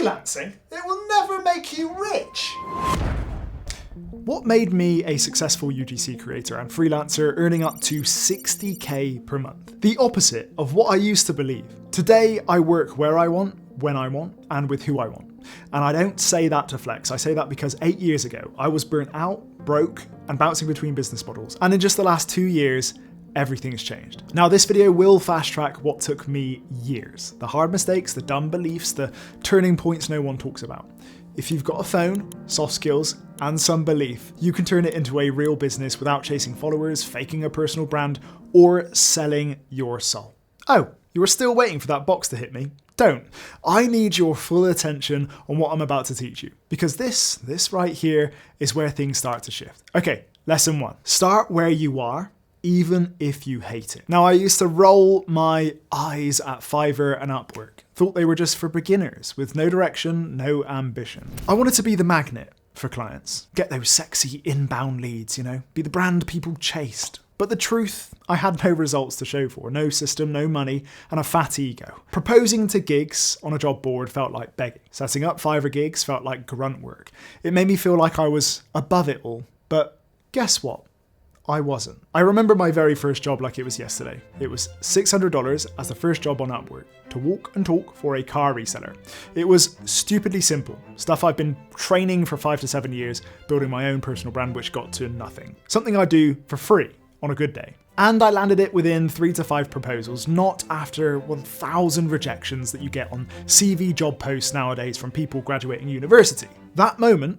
freelancing, it will never make you rich. What made me a successful UGC creator and freelancer earning up to 60k per month? The opposite of what I used to believe. Today, I work where I want, when I want, and with who I want. And I don't say that to flex, I say that because 8 years ago, I was burnt out, broke, and bouncing between business models. And in just the last 2 years, everything's changed. Now, this video will fast track what took me years. The hard mistakes, the dumb beliefs, the turning points no one talks about. If you've got a phone, soft skills, and some belief, you can turn it into a real business without chasing followers, faking a personal brand, or selling your soul. Oh, you were still waiting for that box to hit me? Don't. I need your full attention on what I'm about to teach you, because this right here is where things start to shift. Okay, lesson 1. Start where you are, even if you hate it. Now, I used to roll my eyes at Fiverr and Upwork. Thought they were just for beginners with no direction, no ambition. I wanted to be the magnet for clients. Get those sexy inbound leads, be the brand people chased. But the truth, I had no results to show for, no system, no money, and a fat ego. Proposing to gigs on a job board felt like begging. Setting up Fiverr gigs felt like grunt work. It made me feel like I was above it all. But guess what? I wasn't. I remember my very first job like it was yesterday. It was $600 as the first job on Upwork, to walk and talk for a car reseller. It was stupidly simple, stuff I've been training for 5 to 7 years, building my own personal brand which got to nothing. Something I do for free on a good day. And I landed it within 3 to 5 proposals, not after 1,000 rejections that you get on CV job posts nowadays from people graduating university. That moment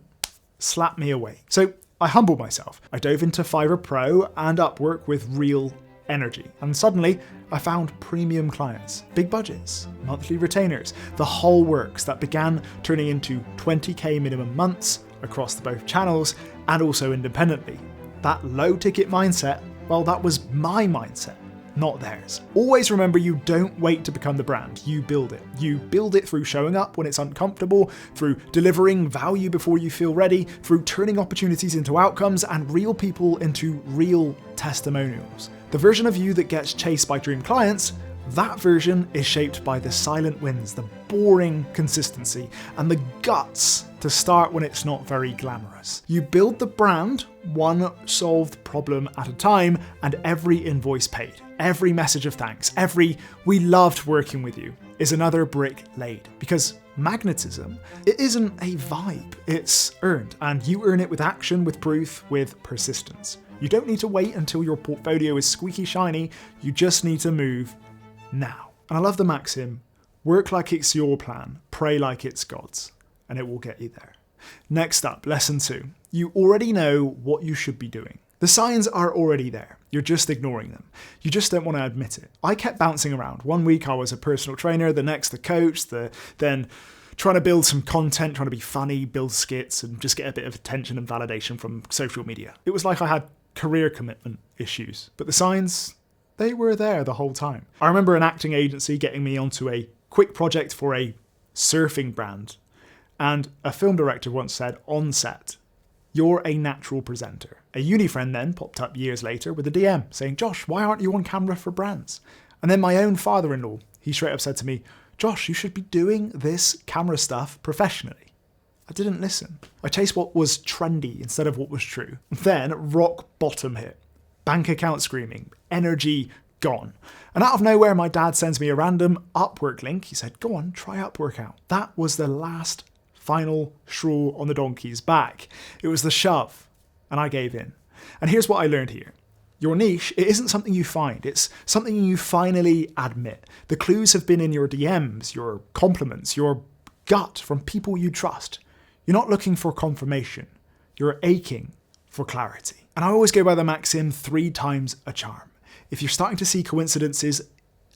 slapped me away. So I humbled myself. I dove into Fiverr Pro and Upwork with real energy. And suddenly I found premium clients, big budgets, monthly retainers, the whole works that began turning into 20k minimum months across both channels and also independently. That low ticket mindset, well, that was my mindset, not theirs. Always remember, you don't wait to become the brand, you build it. You build it through showing up when it's uncomfortable, through delivering value before you feel ready, through turning opportunities into outcomes and real people into real testimonials. The version of you that gets chased by dream clients, that version is shaped by the silent wins, the boring consistency, and the guts to start when it's not very glamorous. You build the brand one solved problem at a time, and every invoice paid, every message of thanks, every "we loved working with you" is another brick laid. Because magnetism, it isn't a vibe, it's earned, and you earn it with action, with proof, with persistence. You don't need to wait until your portfolio is squeaky shiny, you just need to move now. And I love the maxim, work like it's your plan, pray like it's God's, and it will get you there. Next up, lesson 2. You already know what you should be doing. The signs are already there. You're just ignoring them. You just don't want to admit it. I kept bouncing around. One week I was a personal trainer, the next the coach, then trying to build some content, trying to be funny, build skits, and just get a bit of attention and validation from social media. It was like I had career commitment issues, but the signs, they were there the whole time. I remember an acting agency getting me onto a quick project for a surfing brand, and a film director once said on set, "You're a natural presenter." A uni friend then popped up years later with a DM saying, "Josh, why aren't you on camera for brands?" And then my own father-in-law, he straight up said to me, "Josh, you should be doing this camera stuff professionally." I didn't listen. I chased what was trendy instead of what was true. Then rock bottom hit. Bank account screaming, energy gone. And out of nowhere, my dad sends me a random Upwork link. He said, "Go on, try Upwork out." That was the last final straw on the donkey's back. It was the shove, and I gave in. And here's what I learned here. Your niche, it isn't something you find, it's something you finally admit. The clues have been in your DMs, your compliments, your gut from people you trust. You're not looking for confirmation, you're aching for clarity. And I always go by the maxim, 3 times a charm. If you're starting to see coincidences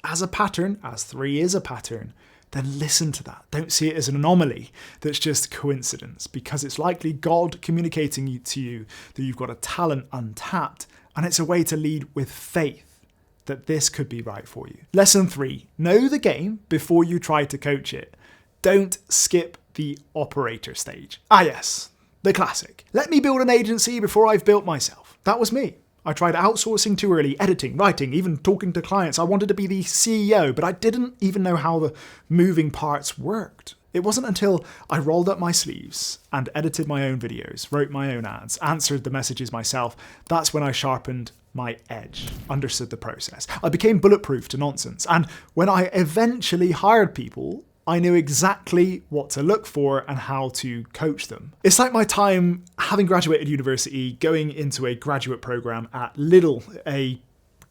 as a pattern, as 3 is a pattern, then listen to that. Don't see it as an anomaly that's just coincidence, because it's likely God communicating to you that you've got a talent untapped, and it's a way to lead with faith that this could be right for you. Lesson 3, know the game before you try to coach it. Don't skip the operator stage. Ah yes, the classic. Let me build an agency before I've built myself. That was me. I tried outsourcing too early, editing, writing, even talking to clients. I wanted to be the CEO, but I didn't even know how the moving parts worked. It wasn't until I rolled up my sleeves and edited my own videos, wrote my own ads, answered the messages myself, that's when I sharpened my edge, understood the process. I became bulletproof to nonsense. And when I eventually hired people, I knew exactly what to look for and how to coach them. It's like my time having graduated university, going into a graduate program at Lidl, a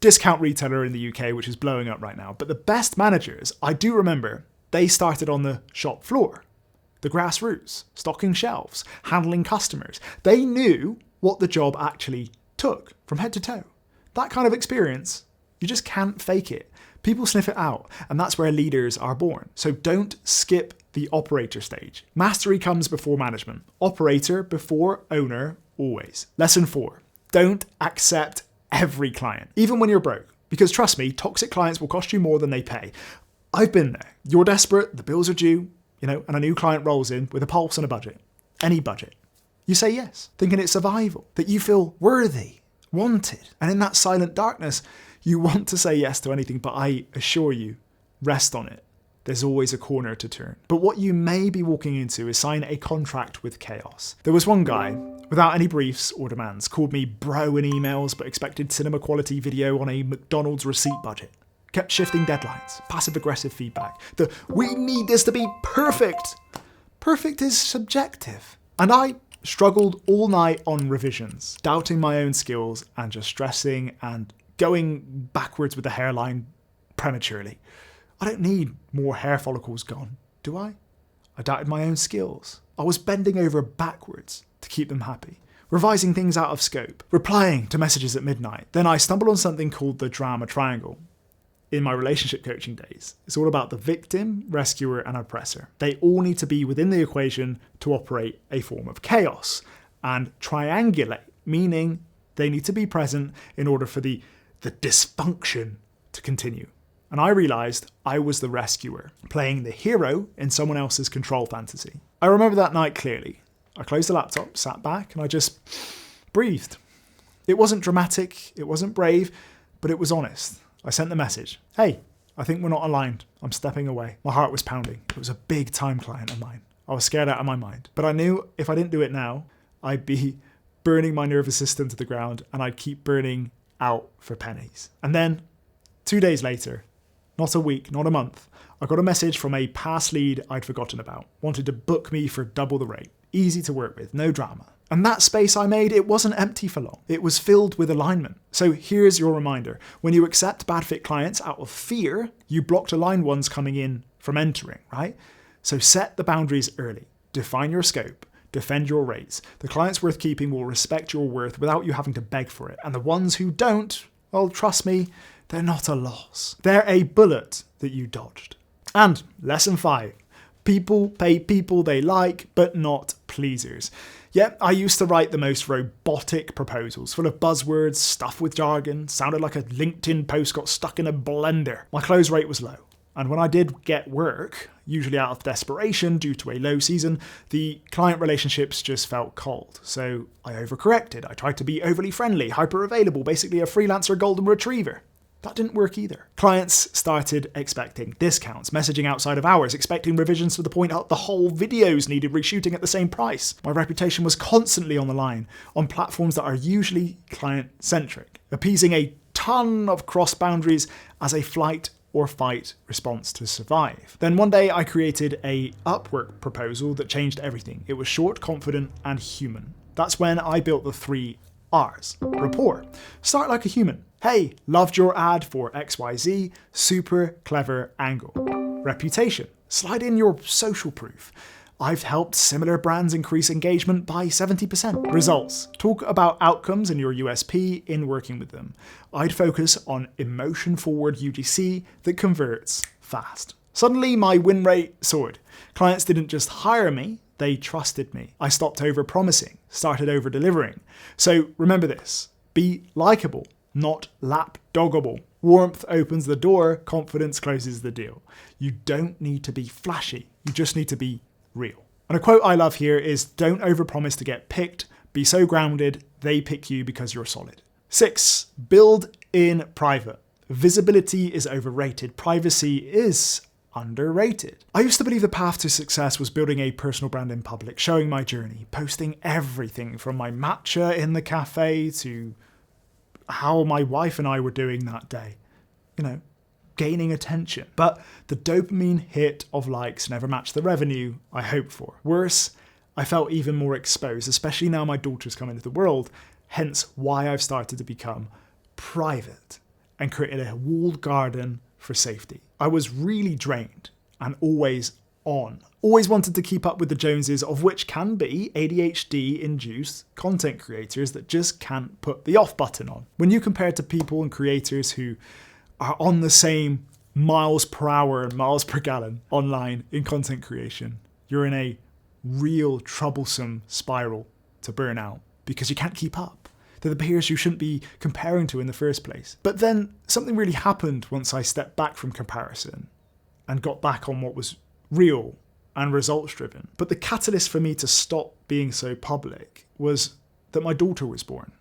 discount retailer in the UK, which is blowing up right now. But the best managers, I do remember, they started on the shop floor, the grassroots, stocking shelves, handling customers. They knew what the job actually took from head to toe. That kind of experience, you just can't fake it. People sniff it out, and that's where leaders are born. So don't skip the operator stage. Mastery comes before management. Operator before owner, always. Lesson 4, don't accept every client, even when you're broke. Because trust me, toxic clients will cost you more than they pay. I've been there. You're desperate, the bills are due, and a new client rolls in with a pulse and a budget. Any budget. You say yes, thinking it's survival, that you feel worthy, wanted. And in that silent darkness, you want to say yes to anything, but I assure you, rest on it. There's always a corner to turn. But what you may be walking into is sign a contract with chaos. There was one guy, without any briefs or demands, called me bro in emails, but expected cinema quality video on a McDonald's receipt budget. Kept shifting deadlines, passive-aggressive feedback. We need this to be perfect. Perfect is subjective. And I struggled all night on revisions, doubting my own skills and just stressing and going backwards with the hairline prematurely. I don't need more hair follicles gone, do I? I doubted my own skills. I was bending over backwards to keep them happy, revising things out of scope, replying to messages at midnight. Then I stumbled on something called the drama triangle. In my relationship coaching days, it's all about the victim, rescuer, and oppressor. They all need to be within the equation to operate a form of chaos. And triangulate, meaning they need to be present in order for the dysfunction to continue. And I realized I was the rescuer, playing the hero in someone else's control fantasy. I remember that night clearly. I closed the laptop, sat back, and I just breathed. It wasn't dramatic, it wasn't brave, but it was honest. I sent the message, hey, I think we're not aligned. I'm stepping away. My heart was pounding. It was a big time client of mine. I was scared out of my mind. But I knew if I didn't do it now, I'd be burning my nervous system to the ground and I'd keep burning out for pennies. And then 2 days later, not a week, not a month, I got a message from a past lead I'd forgotten about. Wanted to book me for double the rate. Easy to work with, no drama. And that space I made, it wasn't empty for long. It was filled with alignment. So here's your reminder. When you accept bad fit clients out of fear, you blocked aligned ones coming in from entering, right? So set the boundaries early. Define your scope. Defend your rates. The clients worth keeping will respect your worth without you having to beg for it. And the ones who don't, well, trust me, they're not a loss. They're a bullet that you dodged. And lesson 5. People pay people they like, but not pleasers. Yep, I used to write the most robotic proposals, full of buzzwords, stuff with jargon, sounded like a LinkedIn post got stuck in a blender. My close rate was low. And when I did get work, usually out of desperation due to a low season, the client relationships just felt cold. So I overcorrected. I tried to be overly friendly, hyper available, basically a freelancer golden retriever. That didn't work either. Clients started expecting discounts, messaging outside of hours, expecting revisions to the point that the whole videos needed reshooting at the same price. My reputation was constantly on the line on platforms that are usually client-centric, appeasing a ton of cross boundaries as a flight or fight response to survive. Then one day I created a Upwork proposal that changed everything. It was short, confident, and human. That's when I built the 3 R's. Rapport. Start like a human. Hey, loved your ad for XYZ, super clever angle. Reputation. Slide in your social proof. I've helped similar brands increase engagement by 70%. Results. Talk about outcomes and your USP in working with them. I'd focus on emotion-forward UGC that converts fast. Suddenly, my win rate soared. Clients didn't just hire me, they trusted me. I stopped over-promising, started over-delivering. So remember this, be likeable, not lapdoggable. Warmth opens the door, confidence closes the deal. You don't need to be flashy, you just need to be real. And a quote I love here is, don't overpromise to get picked, be so grounded, they pick you because you're solid. 6, build in private. Visibility is overrated. Privacy is underrated. I used to believe the path to success was building a personal brand in public, showing my journey, posting everything from my matcha in the cafe to how my wife and I were doing that day. Gaining attention. But the dopamine hit of likes never matched the revenue I hoped for. Worse, I felt even more exposed, especially now my daughter's come into the world, hence why I've started to become private and created a walled garden for safety. I was really drained and always on. Always wanted to keep up with the Joneses, of which can be ADHD-induced content creators that just can't put the off button on. When you compare it to people and creators who are on the same miles per hour and miles per gallon online in content creation, you're in a real troublesome spiral to burn out because you can't keep up. They're the peers you shouldn't be comparing to in the first place. But then something really happened once I stepped back from comparison and got back on what was real and results driven. But the catalyst for me to stop being so public was that my daughter was born.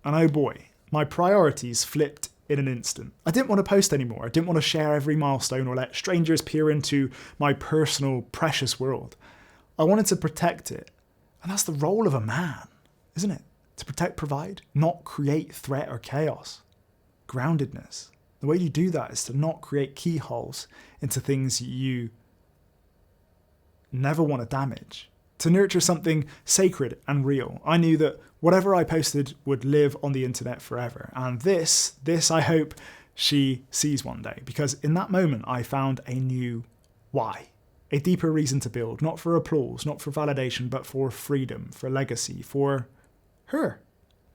And oh boy, my priorities flipped in an instant. I didn't want to post anymore. I didn't want to share every milestone or let strangers peer into my personal, precious world. I wanted to protect it. And that's the role of a man, isn't it? To protect, provide, not create threat or chaos. Groundedness. The way you do that is to not create keyholes into things you never want to damage. To nurture something sacred and real. I knew that whatever I posted would live on the internet forever. And this I hope she sees one day. Because in that moment, I found a new why. A deeper reason to build. Not for applause, not for validation, but for freedom, for legacy, for her.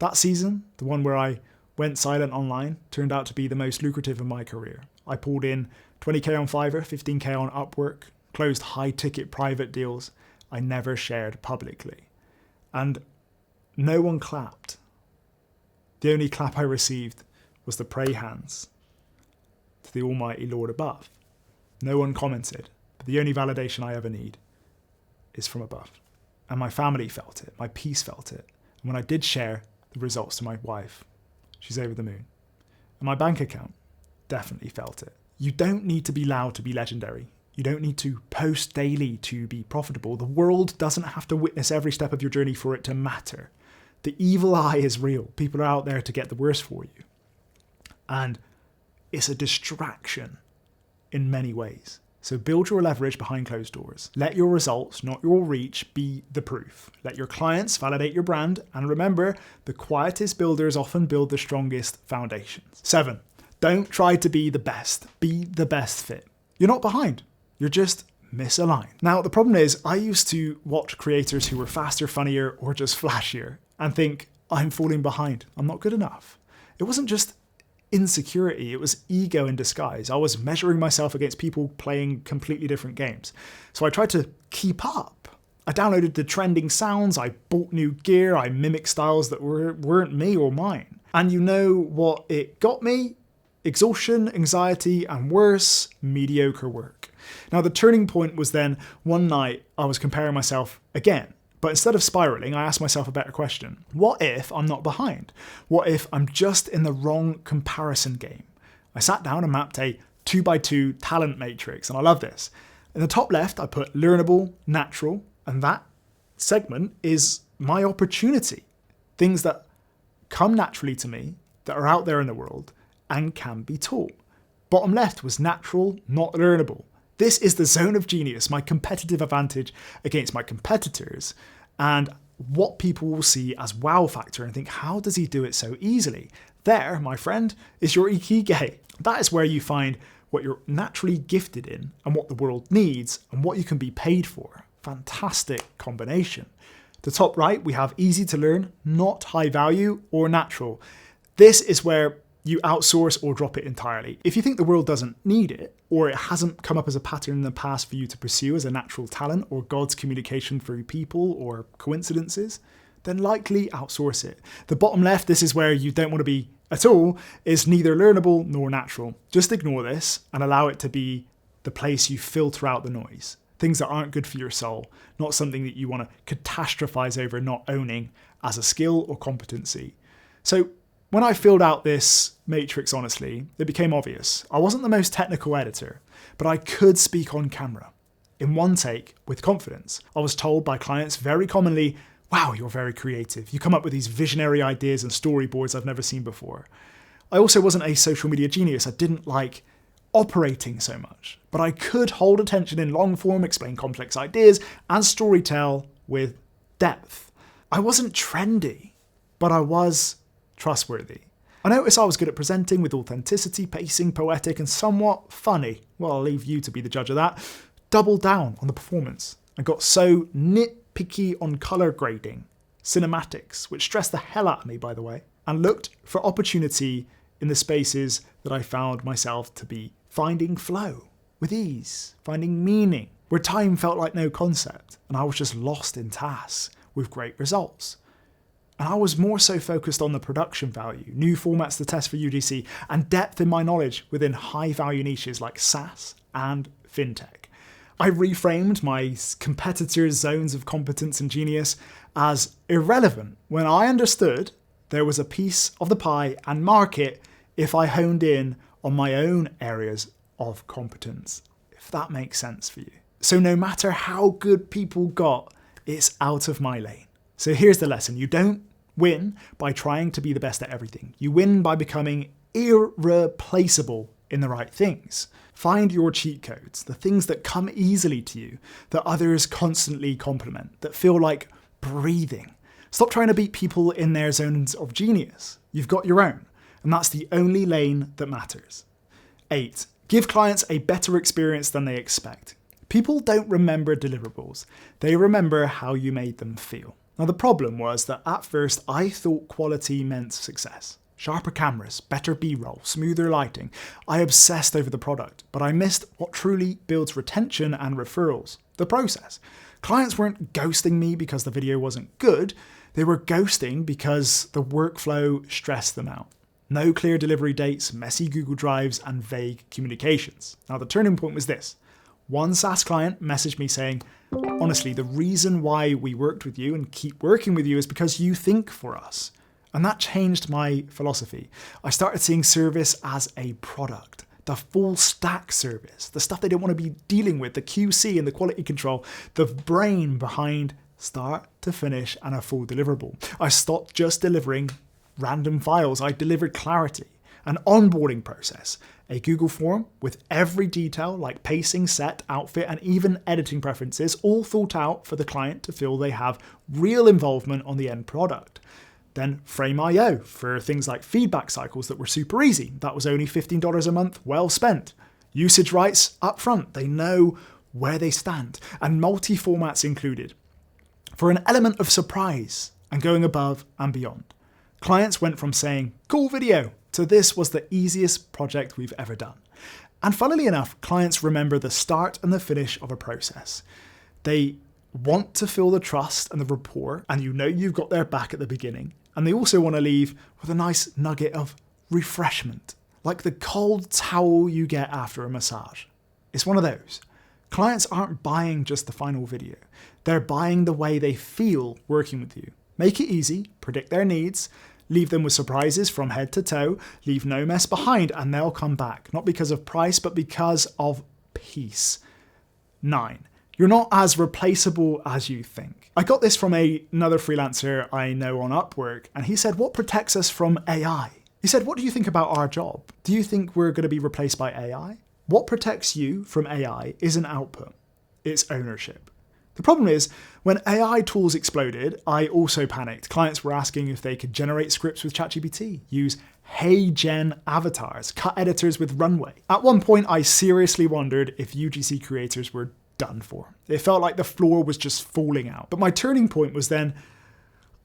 That season, the one where I went silent online, turned out to be the most lucrative of my career. I pulled in 20k on Fiverr, 15k on Upwork, closed high-ticket private deals I never shared publicly. And no one clapped. The only clap I received was the pray hands to the almighty Lord above. No one commented, but the only validation I ever need is from above. And my family felt it, my peace felt it. And when I did share the results to my wife, she's over the moon. And my bank account definitely felt it. You don't need to be loud to be legendary. You don't need to post daily to be profitable. The world doesn't have to witness every step of your journey for it to matter. The evil eye is real. People are out there to get the worst for you. And it's a distraction in many ways. So build your leverage behind closed doors. Let your results, not your reach, be the proof. Let your clients validate your brand. And remember, the quietest builders often build the strongest foundations. 7, don't try to be the best. Be the best fit. You're not behind. You're just misaligned. Now, the problem is I used to watch creators who were faster, funnier, or just flashier and think, I'm falling behind. I'm not good enough. It wasn't just insecurity, it was ego in disguise. I was measuring myself against people playing completely different games. So I tried to keep up. I downloaded the trending sounds, I bought new gear, I mimicked styles that weren't me or mine. And you know what it got me? Exhaustion, anxiety, and worse, mediocre work. Now, the turning point was then one night I was comparing myself again. But instead of spiraling, I asked myself a better question. What if I'm not behind? What if I'm just in the wrong comparison game? I sat down and mapped a 2x2 talent matrix, and I love this. In the top left, I put learnable, natural, and that segment is my opportunity. Things that come naturally to me, that are out there in the world, and can be taught. Bottom left was natural, not learnable. This is the zone of genius, my competitive advantage against my competitors, and what people will see as wow factor and think, how does he do it so easily? There, my friend, is your ikigai. That is where you find what you're naturally gifted in and what the world needs and what you can be paid for. Fantastic combination. The top right, we have easy to learn, not high value or natural. This is where you outsource or drop it entirely. If you think the world doesn't need it, or it hasn't come up as a pattern in the past for you to pursue as a natural talent, or God's communication through people, or coincidences, then likely outsource it. The bottom left, this is where you don't want to be at all, is neither learnable nor natural. Just ignore this and allow it to be the place you filter out the noise. Things that aren't good for your soul, not something that you want to catastrophize over not owning as a skill or competency. So When I filled out this matrix honestly, it became obvious. I wasn't the most technical editor, but I could speak on camera. In one take, with confidence. I was told by clients very commonly, wow, you're very creative. You come up with these visionary ideas and storyboards I've never seen before. I also wasn't a social media genius. I didn't like operating so much, but I could hold attention in long form, explain complex ideas, and storytell with depth. I wasn't trendy, but I was trustworthy. I noticed I was good at presenting with authenticity, pacing, poetic, and somewhat funny. Well, I'll leave you to be the judge of that. Doubled down on the performance. I got so nitpicky on color grading, cinematics, which stressed the hell out of me, by the way, and looked for opportunity in the spaces that I found myself to be finding flow with ease, finding meaning, where time felt like no concept, and I was just lost in tasks with great results. And I was more so focused on the production value, new formats to test for UGC, and depth in my knowledge within high-value niches like SaaS and fintech. I reframed my competitors' zones of competence and genius as irrelevant when I understood there was a piece of the pie and market if I honed in on my own areas of competence, if that makes sense for you. So no matter how good people got, it's out of my lane. So here's the lesson. You don't win by trying to be the best at everything. You win by becoming irreplaceable in the right things. Find your cheat codes, the things that come easily to you, that others constantly compliment, that feel like breathing. Stop trying to beat people in their zones of genius. You've got your own, and that's the only lane that matters. 8. Give clients a better experience than they expect. People don't remember deliverables. They remember how you made them feel. Now, the problem was that at first I thought quality meant success. Sharper cameras, better B-roll, smoother lighting. I obsessed over the product, but I missed what truly builds retention and referrals, the process. Clients weren't ghosting me because the video wasn't good. They were ghosting because the workflow stressed them out. No clear delivery dates, messy Google Drives, and vague communications. Now, the turning point was this. One SaaS client messaged me saying, honestly, the reason why we worked with you and keep working with you is because you think for us. And that changed my philosophy. I started seeing service as a product, the full stack service, the stuff they don't want to be dealing with, the QC and the quality control, the brain behind start to finish and a full deliverable. I stopped just delivering random files. I delivered clarity, an onboarding process, a Google form with every detail like pacing, set, outfit, and even editing preferences, all thought out for the client to feel they have real involvement on the end product. Then Frame.io for things like feedback cycles that were super easy. That was only $15 a month, well spent. Usage rights up front, they know where they stand, and multi-formats included. For an element of surprise and going above and beyond. Clients went from saying, cool video, to this was the easiest project we've ever done. And funnily enough, clients remember the start and the finish of a process. They want to feel the trust and the rapport, and you know you've got their back at the beginning. And they also want to leave with a nice nugget of refreshment, like the cold towel you get after a massage. It's one of those. Clients aren't buying just the final video. They're buying the way they feel working with you. Make it easy, predict their needs, leave them with surprises from head to toe, leave no mess behind, and they'll come back. Not because of price, but because of peace. 9. You're not as replaceable as you think. I got this from another freelancer I know on Upwork, and he said, what protects us from AI? He said, what do you think about our job? Do you think we're going to be replaced by AI? What protects you from AI isn't output, it's ownership. The problem is, when AI tools exploded, I also panicked. Clients were asking if they could generate scripts with ChatGPT, use HeyGen avatars, cut editors with Runway. At one point, I seriously wondered if UGC creators were done for. It felt like the floor was just falling out. But my turning point was then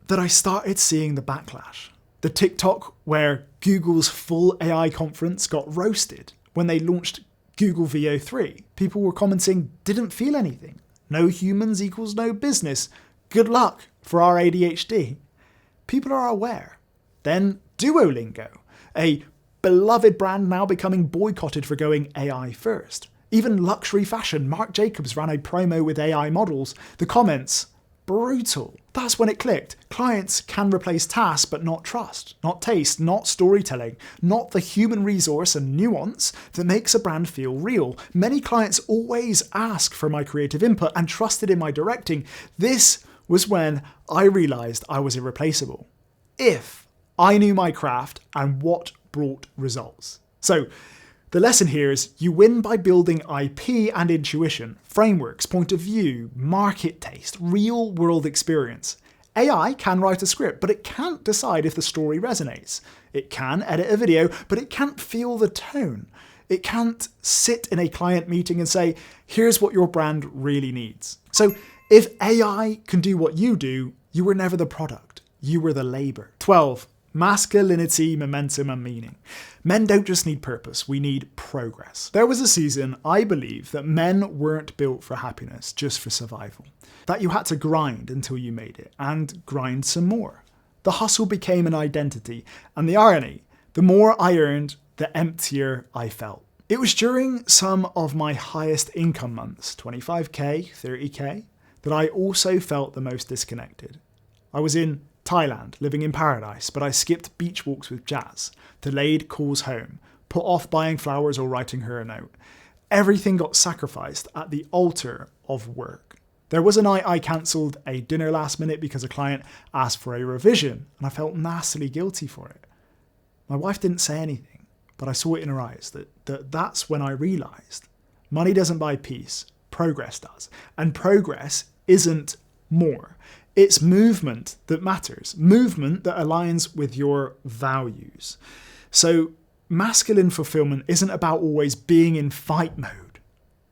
that I started seeing the backlash. The TikTok where Google's full AI conference got roasted when they launched Google VO3. People were commenting, didn't feel anything. No humans equals no business. Good luck for our ADHD. People are aware. Then Duolingo, a beloved brand now becoming boycotted for going AI first. Even luxury fashion, Marc Jacobs ran a promo with AI models. The comments, brutal. That's when it clicked. Clients can replace tasks, but not trust, not taste, not storytelling, not the human resource and nuance that makes a brand feel real. Many clients always ask for my creative input and trusted in my directing. This was when I realized I was irreplaceable. If I knew my craft and what brought results. So the lesson here is you win by building IP and intuition, frameworks, point of view, market taste, real world experience. AI can write a script, but it can't decide if the story resonates. It can edit a video, but it can't feel the tone. It can't sit in a client meeting and say, here's what your brand really needs. So if AI can do what you do, you were never the product. You were the labor. 12. Masculinity, momentum, and meaning. Men don't just need purpose, we need progress. There was a season, I believe, that men weren't built for happiness, just for survival. That you had to grind until you made it, and grind some more. The hustle became an identity, and the irony, the more I earned, the emptier I felt. It was during some of my highest income months, 25k, 30k, that I also felt the most disconnected. I was in Thailand, living in paradise, but I skipped beach walks with Jazz, delayed calls home, put off buying flowers or writing her a note. Everything got sacrificed at the altar of work. There was a night I cancelled a dinner last minute because a client asked for a revision, and I felt nastily guilty for it. My wife didn't say anything, but I saw it in her eyes that's when I realised money doesn't buy peace, progress does. And progress isn't more. It's movement that matters, movement that aligns with your values. So masculine fulfillment isn't about always being in fight mode.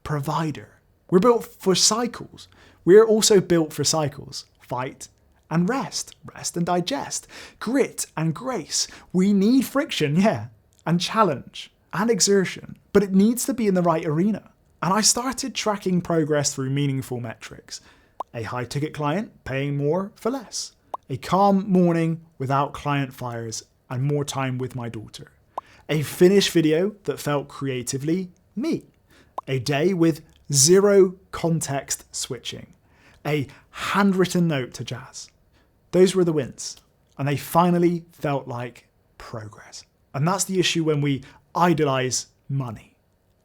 Provider. We're built for cycles. We're also built for cycles. Fight and rest. Rest and digest. Grit and grace. We need friction, yeah, and challenge and exertion, but it needs to be in the right arena. And I started tracking progress through meaningful metrics. A high-ticket client paying more for less. A calm morning without client fires and more time with my daughter. A finished video that felt creatively me. A day with zero context switching. A handwritten note to Jazz. Those were the wins, and they finally felt like progress. And that's the issue when we idolize money.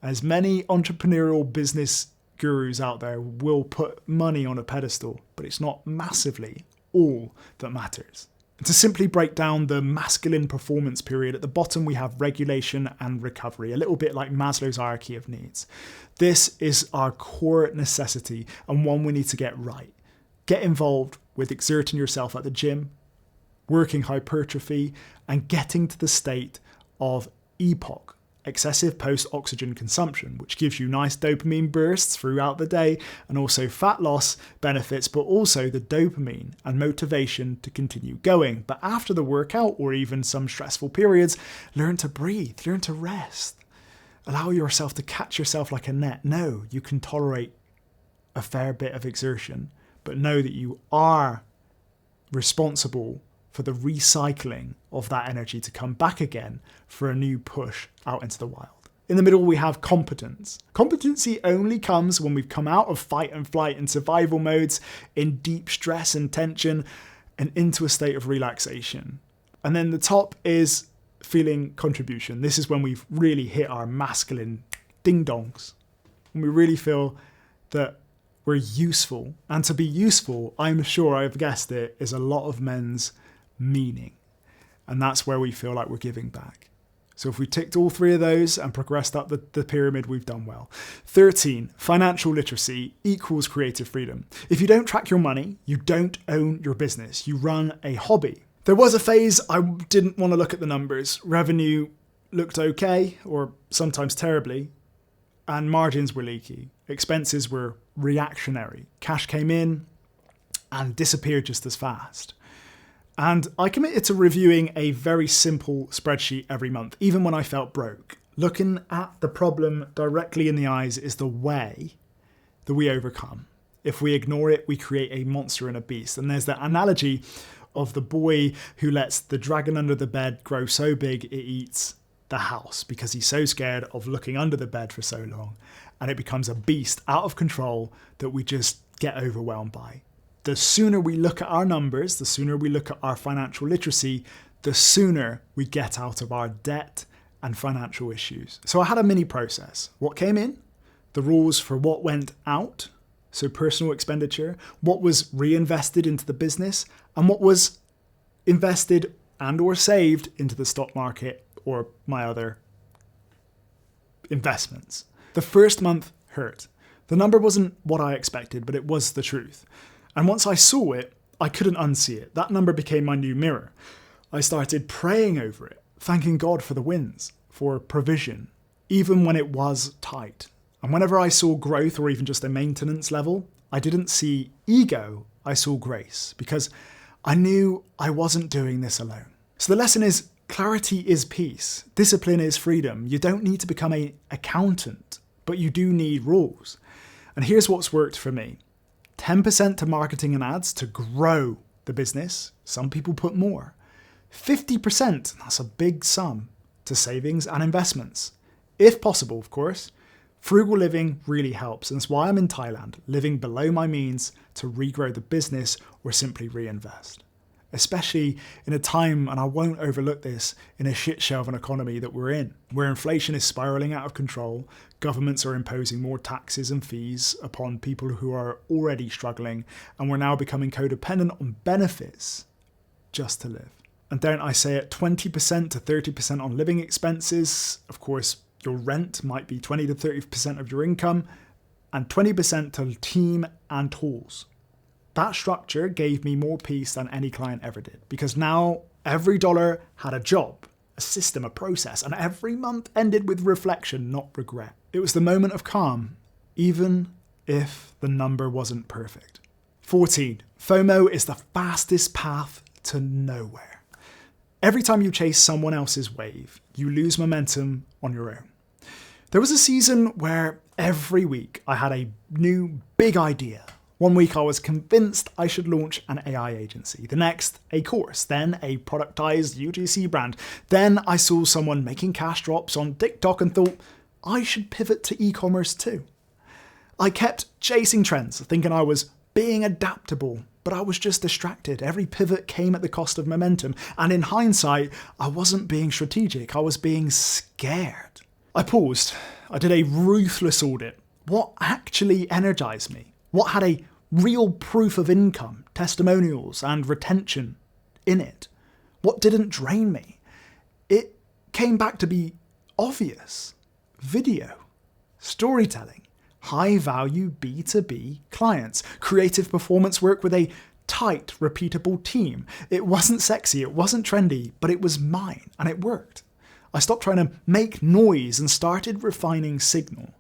As many entrepreneurial business gurus out there will put money on a pedestal, but it's not massively all that matters. And to simply break down the masculine performance period, at the bottom we have regulation and recovery, a little bit like Maslow's hierarchy of needs. This is our core necessity and one we need to get right. Get involved with exerting yourself at the gym, working hypertrophy, and getting to the state of EPOC, excessive post-oxygen consumption, which gives you nice dopamine bursts throughout the day and also fat loss benefits, but also the dopamine and motivation to continue going. But after the workout or even some stressful periods, learn to breathe, learn to rest. Allow yourself to catch yourself like a net. No, you can tolerate a fair bit of exertion, but know that you are responsible for the recycling of that energy to come back again for a new push out into the wild. In the middle, we have competence. Competency only comes when we've come out of fight and flight and survival modes in deep stress and tension and into a state of relaxation. And then the top is feeling contribution. This is when we've really hit our masculine ding-dongs. When we really feel that we're useful. And to be useful, I'm sure I've guessed it, is a lot of men's meaning. And that's where we feel like we're giving back. So if we ticked all three of those and progressed up the pyramid, we've done well. 13, financial literacy equals creative freedom. If you don't track your money, you don't own your business. You run a hobby. There was a phase I didn't want to look at the numbers. Revenue looked okay, or sometimes terribly, and margins were leaky. Expenses were reactionary. Cash came in and disappeared just as fast. And I committed to reviewing a very simple spreadsheet every month, even when I felt broke. Looking at the problem directly in the eyes is the way that we overcome. If we ignore it, we create a monster and a beast. And there's the analogy of the boy who lets the dragon under the bed grow so big it eats the house because he's so scared of looking under the bed for so long. And it becomes a beast out of control that we just get overwhelmed by. The sooner we look at our numbers, the sooner we look at our financial literacy, the sooner we get out of our debt and financial issues. So I had a mini process. What came in, the rules for what went out, so personal expenditure, what was reinvested into the business, and what was invested and or saved into the stock market or my other investments. The first month hurt. The number wasn't what I expected, but it was the truth. And once I saw it, I couldn't unsee it. That number became my new mirror. I started praying over it, thanking God for the wins, for provision, even when it was tight. And whenever I saw growth or even just a maintenance level, I didn't see ego, I saw grace, because I knew I wasn't doing this alone. So the lesson is, clarity is peace. Discipline is freedom. You don't need to become an accountant, but you do need rules. And here's what's worked for me. 10% to marketing and ads to grow the business. Some people put more. 50%, that's a big sum, to savings and investments. If possible, of course. Frugal living really helps, and that's why I'm in Thailand, living below my means to regrow the business or simply reinvest. Especially in a time, and I won't overlook this, in a shit show of an economy that we're in, where inflation is spiraling out of control, governments are imposing more taxes and fees upon people who are already struggling, and we're now becoming codependent on benefits just to live. And don't I say it, 20% to 30% on living expenses. Of course, your rent might be 20 to 30% of your income, and 20% to team and tools. That structure gave me more peace than any client ever did, because now every dollar had a job, a system, a process, and every month ended with reflection, not regret. It was the moment of calm, even if the number wasn't perfect. 14. FOMO is the fastest path to nowhere. Every time you chase someone else's wave, you lose momentum on your own. There was a season where every week I had a new big idea. One week I was convinced I should launch an AI agency. The next, a course. Then a productized UGC brand. Then I saw someone making cash drops on TikTok and thought, I should pivot to e-commerce too. I kept chasing trends, thinking I was being adaptable, but I was just distracted. Every pivot came at the cost of momentum. And in hindsight, I wasn't being strategic. I was being scared. I paused. I did a ruthless audit. What actually energized me? What had a real proof of income, testimonials, and retention in it? What didn't drain me? It came back to be obvious. Video, storytelling, high-value B2B clients, creative performance work with a tight, repeatable team. It wasn't sexy, it wasn't trendy, but it was mine, and it worked. I stopped trying to make noise and started refining signal.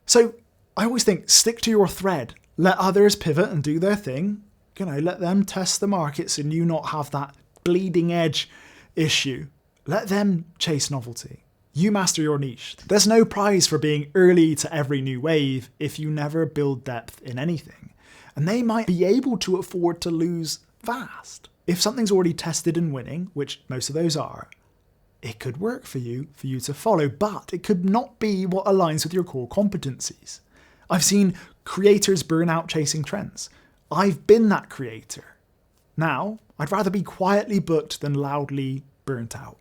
So I always think, stick to your thread. Let others pivot and do their thing. Let them test the markets and you not have that bleeding edge issue. Let them chase novelty. You master your niche. There's no prize for being early to every new wave if you never build depth in anything. And they might be able to afford to lose fast. If something's already tested and winning, which most of those are, it could work for you to follow, but it could not be what aligns with your core competencies. I've seen creators burn out chasing trends. I've been that creator. Now, I'd rather be quietly booked than loudly burnt out.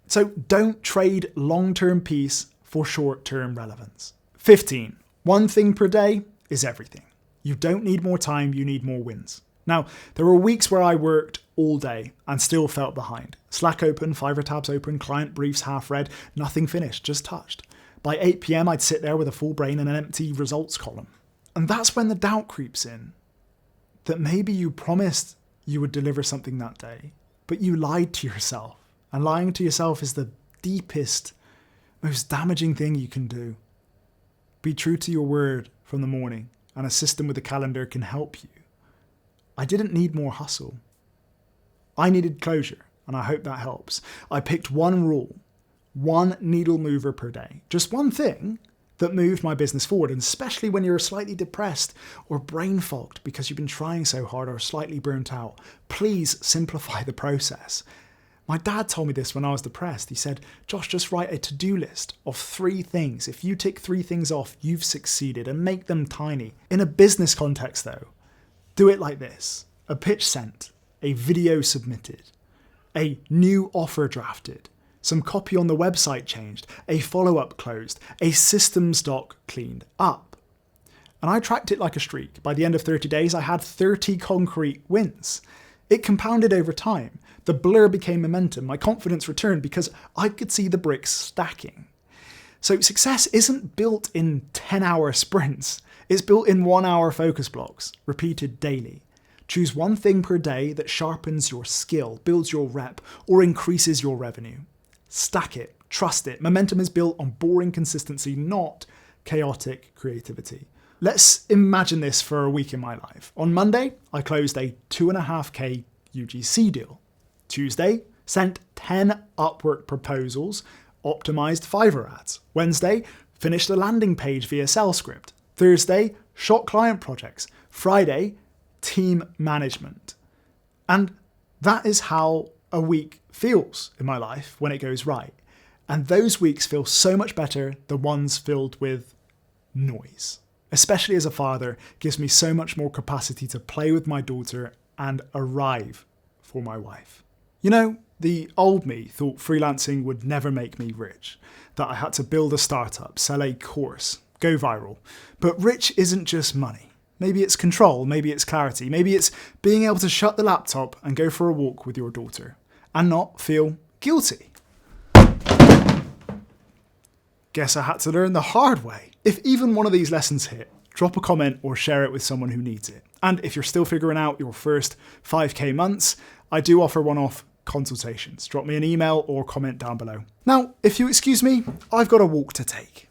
So don't trade long-term peace for short-term relevance. 15. One thing per day is everything. You don't need more time, you need more wins. Now, there were weeks where I worked all day and still felt behind. Slack open, Fiverr tabs open, client briefs half read, nothing finished, just touched. By 8 p.m, I'd sit there with a full brain and an empty results column. And that's when the doubt creeps in. That maybe you promised you would deliver something that day, but you lied to yourself. And lying to yourself is the deepest, most damaging thing you can do. Be true to your word from the morning, and a system with a calendar can help you. I didn't need more hustle. I needed closure, and I hope that helps. I picked one rule, one needle mover per day. Just one thing that moved my business forward, and especially when you're slightly depressed or brain fogged because you've been trying so hard or slightly burnt out, please simplify the process. My dad told me this when I was depressed. He said, Josh, just write a to-do list of 3 things. If you tick 3 things off, you've succeeded, and make them tiny. In a business context though, Do it like this: a pitch sent, a video submitted, a new offer drafted, some copy on the website changed, a follow-up closed, a system stock cleaned up. And I tracked it like a streak. By the end of 30 days, I had 30 concrete wins. It compounded over time. The blur became momentum. My confidence returned because I could see the bricks stacking. So success isn't built in 10-hour sprints. It's built in 1-hour focus blocks, repeated daily. Choose one thing per day that sharpens your skill, builds your rep, or increases your revenue. Stack it, trust it. Momentum is built on boring consistency, not chaotic creativity. Let's imagine this for a week in my life. On Monday, I closed a 2.5K UGC deal. Tuesday, sent 10 Upwork proposals, optimized Fiverr ads. Wednesday, finished a landing page via SellScript. Thursday, shot client projects. Friday, team management. And that is how a week feels in my life when it goes right. And those weeks feel so much better than ones filled with noise. Especially as a father, gives me so much more capacity to play with my daughter and arrive for my wife. You know, the old me thought freelancing would never make me rich, that I had to build a startup, sell a course, go viral. But rich isn't just money. Maybe it's control, maybe it's clarity, maybe it's being able to shut the laptop and go for a walk with your daughter and not feel guilty. Guess I had to learn the hard way. If even one of these lessons hit, drop a comment or share it with someone who needs it. And if you're still figuring out your first 5K months, I do offer one-off consultations. Drop me an email or comment down below. Now, if you excuse me, I've got a walk to take.